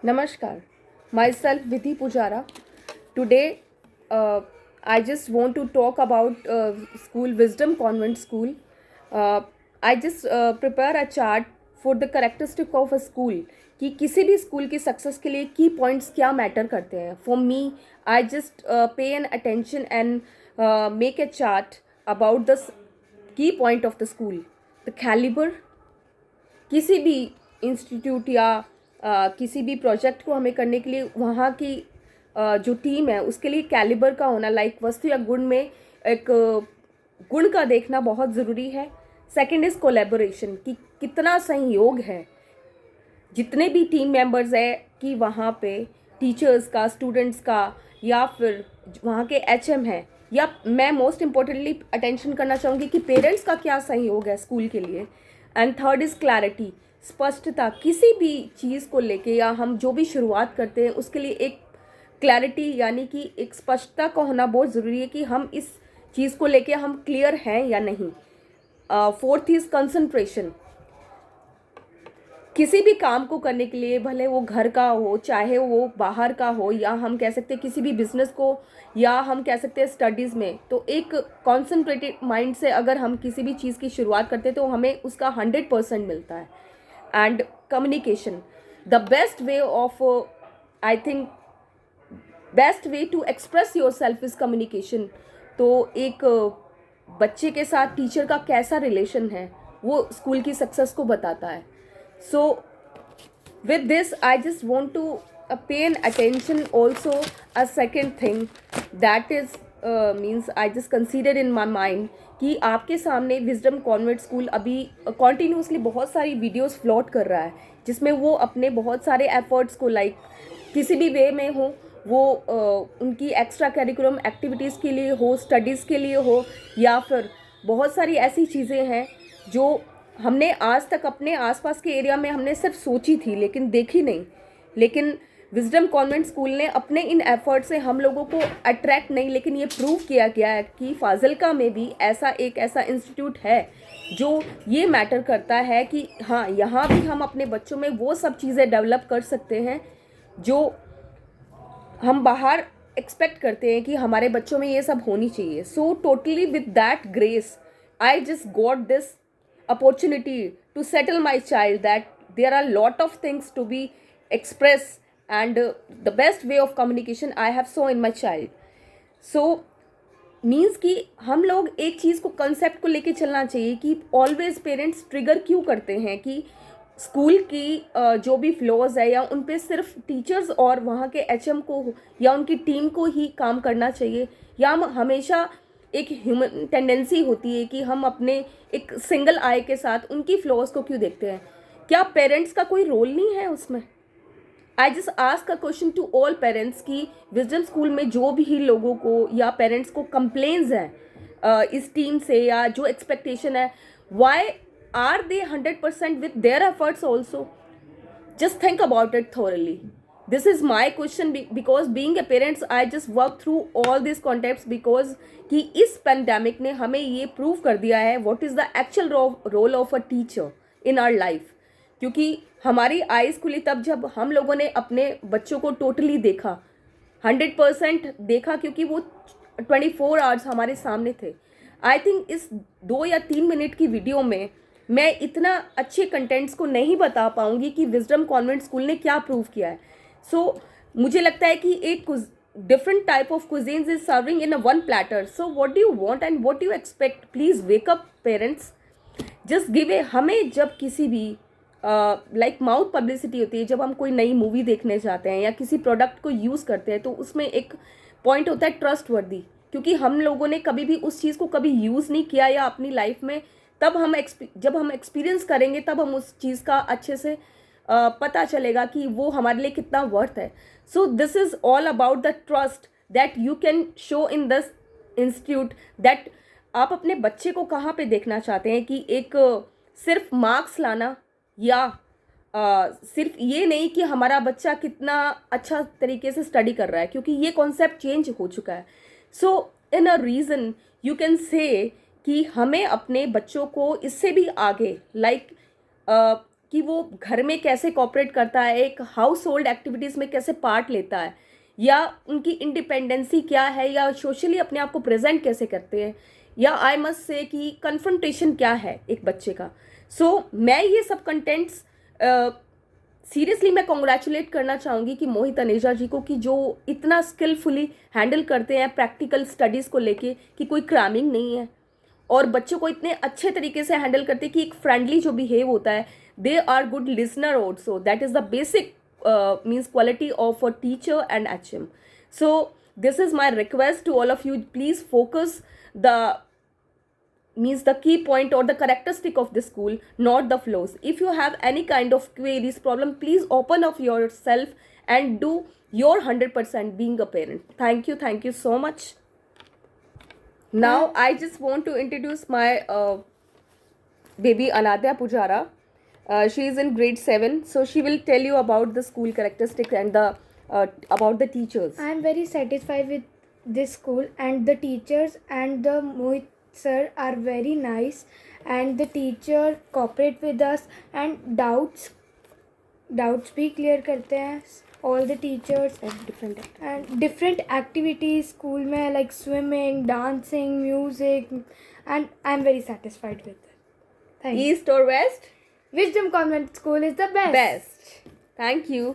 Namaskar. Myself Vidhi Pujara. Today, I just want to talk about school Wisdom Convent School. I just prepare a chart for the characteristic of a school कि किसी भी school की success के लिए की points क्या matter करते हैं. For me I just pay an attention and make a chart about the key point of the school, the calibre. किसी भी इंस्टीट्यूट या किसी भी प्रोजेक्ट को हमें करने के लिए वहाँ की जो टीम है उसके लिए कैलिबर का होना, लाइक वस्तु या गुण में एक गुण का देखना बहुत ज़रूरी है. सेकंड इज़ कोलैबोरेशन, कि कितना सहयोग है जितने भी टीम मेंबर्स है, कि वहाँ पे टीचर्स का, स्टूडेंट्स का, या फिर वहाँ के एचएम है, या मैं मोस्ट इम्पोर्टेंटली अटेंशन करना चाहूँगी कि पेरेंट्स का क्या सहयोग है स्कूल के लिए. एंड थर्ड इज़ क्लैरिटी, स्पष्टता. किसी भी चीज़ को लेके या हम जो भी शुरुआत करते हैं उसके लिए एक क्लैरिटी यानी कि एक स्पष्टता का होना बहुत ज़रूरी है कि हम इस चीज़ को लेके हम क्लियर हैं या नहीं. Fourth is concentration. किसी भी काम को करने के लिए, भले वो घर का हो, चाहे वो बाहर का हो, या हम कह सकते हैं किसी भी बिजनेस को, या हम कह सकते हैं स्टडीज़ में, तो एक कॉन्सनट्रेटेड माइंड से अगर हम किसी भी चीज़ की शुरुआत करते हैं तो हमें उसका 100% मिलता है. And communication, the best way of, I think best way to express yourself is communication. तो एक बच्चे के साथ टीचर का कैसा रिलेशन है वो स्कूल की सक्सेस को बताता है. So with this I just want to pay an attention also a second thing that is means I just consider in my mind कि आपके सामने विजडम कॉन्वेंट स्कूल अभी कॉन्टीन्यूसली बहुत सारी वीडियोस फ्लॉट कर रहा है जिसमें वो अपने बहुत सारे एफर्ट्स को, लाइक किसी भी वे में हो, वो उनकी एक्स्ट्रा करिकुलम एक्टिविटीज़ के लिए हो, स्टडीज़ के लिए हो, या फिर बहुत सारी ऐसी चीज़ें हैं जो हमने आज तक अपने आसपास के एरिया में हमने सिर्फ सोची थी लेकिन देखी नहीं. लेकिन विजडम कॉन्वेंट स्कूल ने अपने इन एफर्ट से हम लोगों को अट्रैक्ट नहीं, लेकिन ये प्रूव किया गया है कि फाजिल्का में भी ऐसा इंस्टीट्यूट है जो ये मैटर करता है कि हाँ, यहाँ भी हम अपने बच्चों में वो सब चीज़ें डेवलप कर सकते हैं जो हम बाहर एक्सपेक्ट करते हैं कि हमारे बच्चों में ये सब होनी चाहिए. So totally with that grace I just got this opportunity to settle my child that there are lot of things to be expressed, and the best way of communication I have saw in my child. So means कि हम लोग एक चीज़ को, concept को लेके चलना चाहिए कि ऑलवेज पेरेंट्स ट्रिगर क्यों करते हैं कि स्कूल की जो भी फ्लॉज है या उन पे सिर्फ टीचर्स और वहाँ के एचएम को या उनकी टीम को ही काम करना चाहिए, या हम हमेशा एक ह्यूमन टेंडेंसी होती है कि हम अपने एक सिंगल आई के साथ उनकी फ्लॉज को क्यों देखते हैं. क्या पेरेंट्स का कोई रोल नहीं है उसमें? I just ask a question to all parents कि विजडम स्कूल में जो भी लोगों को या पेरेंट्स को कंप्लेन्स हैं इस टीम से या जो एक्सपेक्टेशन है, why are they 100% with their efforts also? Just think about it thoroughly. This is my question because being a parents I just work through all these concepts because कि इस pandemic ने हमें ये prove कर दिया है what is the actual role of a teacher in our life. क्योंकि हमारी आइज़ खुली तब जब हम लोगों ने अपने बच्चों को टोटली देखा, 100% देखा, क्योंकि वो 24 आवर्स हमारे सामने थे. आई थिंक इस 2 या 3 मिनट की वीडियो में मैं इतना अच्छे कंटेंट्स को नहीं बता पाऊँगी कि विजडम कॉन्वेंट स्कूल ने क्या प्रूव किया है. सो मुझे लगता है कि एक different type of cuisines is serving in a one platter. So what do you want and what do you expect? Please wake up parents. Just give a, हमें जब किसी भी लाइक माउथ पब्लिसिटी होती है, जब हम कोई नई मूवी देखने जाते हैं या किसी प्रोडक्ट को यूज़ करते हैं, तो उसमें एक पॉइंट होता है ट्रस्ट वर्दी, क्योंकि हम लोगों ने कभी भी उस चीज़ को कभी यूज़ नहीं किया या अपनी लाइफ में, तब हम जब हम एक्सपीरियंस करेंगे तब हम उस चीज़ का अच्छे से पता चलेगा कि वो हमारे लिए कितना वर्थ है. So this is all about the trust that you can show in this institute, that आप अपने बच्चे को कहाँ पे देखना चाहते हैं, कि एक सिर्फ मार्क्स लाना या सिर्फ ये नहीं कि हमारा बच्चा कितना अच्छा तरीके से स्टडी कर रहा है, क्योंकि ये कॉन्सेप्ट चेंज हो चुका है. So in a reason you can say कि हमें अपने बच्चों को इससे भी आगे, लाइक कि वो घर में कैसे कॉपरेट करता है, एक हाउस होल्ड एक्टिविटीज़ में कैसे पार्ट लेता है, या उनकी इंडिपेंडेंसी क्या है, या सोशली अपने आप को प्रेजेंट कैसे करते हैं, या आई मस्ट से कि कन्फ्रंटेशन क्या है एक बच्चे का। सो मैं ये सब कंटेंट्स सीरियसली मैं कॉन्ग्रेचुलेट करना चाहूँगी कि मोहित अनेजा जी को, कि जो इतना स्किलफुली हैंडल करते हैं प्रैक्टिकल स्टडीज़ को लेके, कि कोई क्रैमिंग नहीं है, और बच्चों को इतने अच्छे तरीके से हैंडल करते हैं कि एक फ्रेंडली जो बिहेव होता है, they are good listener also, that is the basic means quality of a teacher and HM. So this is my request to all of you, please focus the means the key point or the characteristic of the school, not the flaws. If you have any kind of queries, problem, please open up yourself and do your 100% being a parent. Thank you so much. Now I just want to introduce my baby Anadya Pujara. She is in grade 7, so she will tell you about the school characteristics and the about the teachers. I am very satisfied with this school, and the teachers and the Mohit sir are very nice, and the teacher cooperate with us and doubts भी clear करते हैं all the teachers, and different activities school में like swimming, dancing, music, and I am very satisfied with it. Thank you. East or West? Wisdom Convent School is the best. Best. Thank you.